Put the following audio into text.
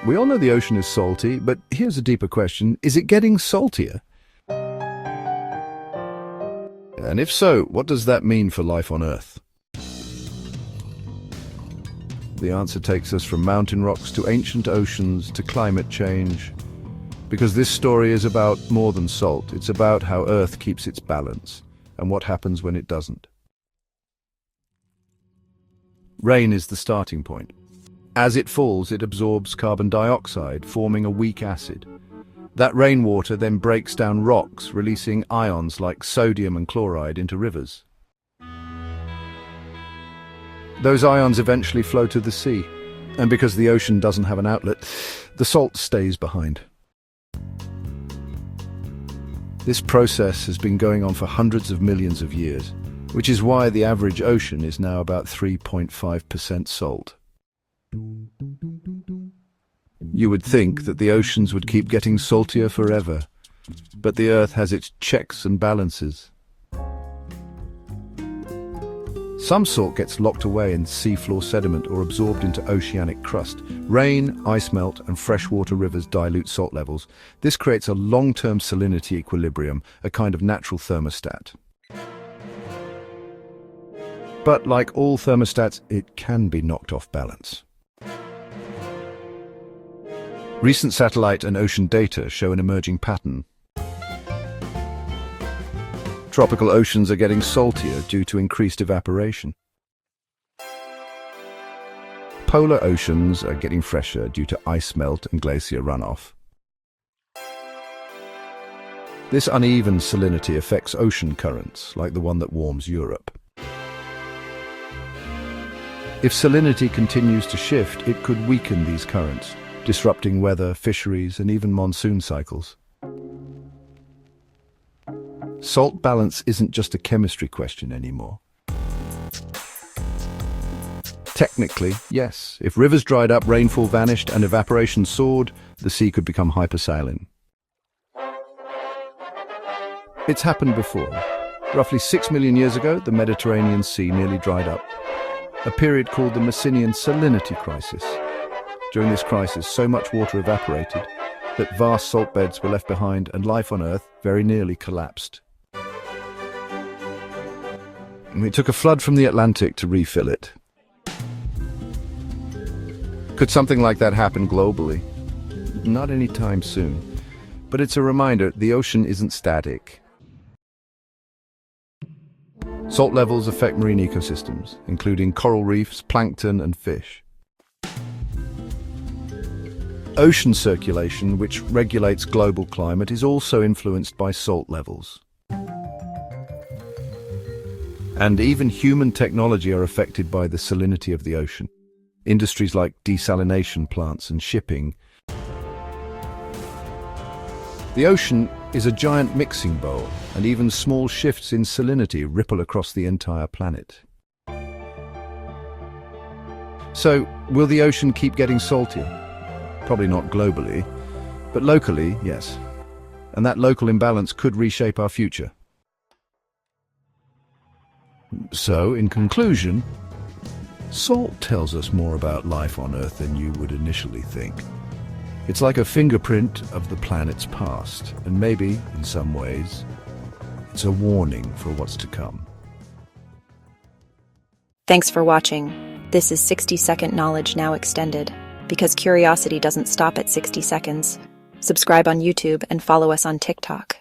We all know the ocean is salty, but here's a deeper question. Is it getting saltier? And if so, what does that mean for life on Earth? The answer takes us from mountain rocks to ancient oceans to climate change. Because this story is about more than salt. It's about how Earth keeps its balance and what happens when it doesn't. Rain is the starting point. As it falls, it absorbs carbon dioxide, forming a weak acid. That rainwater then breaks down rocks, releasing ions like sodium and chloride into rivers. Those ions eventually flow to the sea, and because the ocean doesn't have an outlet, the salt stays behind. This process has been going on for hundreds of millions of years, which is why the average ocean is now about 3.5% salt. You would think that the oceans would keep getting saltier forever, but the Earth has its checks and balances. Some salt gets locked away in seafloor sediment or absorbed into oceanic crust. Rain, ice melt, and freshwater rivers dilute salt levels. This creates a long-term salinity equilibrium, a kind of natural thermostat. But like all thermostats, it can be knocked off balance. Recent satellite and ocean data show an emerging pattern. Tropical oceans are getting saltier due to increased evaporation. Polar oceans are getting fresher due to ice melt and glacier runoff. This uneven salinity affects ocean currents, like the one that warms Europe. If salinity continues to shift, it could weaken these currents, disrupting weather, fisheries, and even monsoon cycles. Salt balance isn't just a chemistry question anymore. Technically, yes. If rivers dried up, rainfall vanished, and evaporation soared, the sea could become hypersaline. It's happened before. Roughly 6 million years ago, the Mediterranean Sea nearly dried up. A period called the Messinian Salinity crisis. During this crisis, so much water evaporated that vast salt beds were left behind and life on Earth very nearly collapsed. It took a flood from the Atlantic to refill it. Could something like that happen globally? Not anytime soon. But it's a reminder, the ocean isn't static. Salt levels affect marine ecosystems, including coral reefs, plankton, and fish. Ocean circulation, which regulates global climate, is also influenced by salt levels. And even human technology are affected by the salinity of the ocean. Industries like desalination plants and shipping. The ocean is a giant mixing bowl, and even small shifts in salinity ripple across the entire planet. So, will the ocean keep getting saltier? Probably not globally, but locally, yes. And that local imbalance could reshape our future. So, in conclusion, salt tells us more about life on Earth than you would initially think. It's like a fingerprint of the planet's past, and maybe, in some ways, it's a warning for what's to come. Thanks for watching. This is 60-second knowledge now extended. Because curiosity doesn't stop at 60 seconds. Subscribe on YouTube and follow us on TikTok.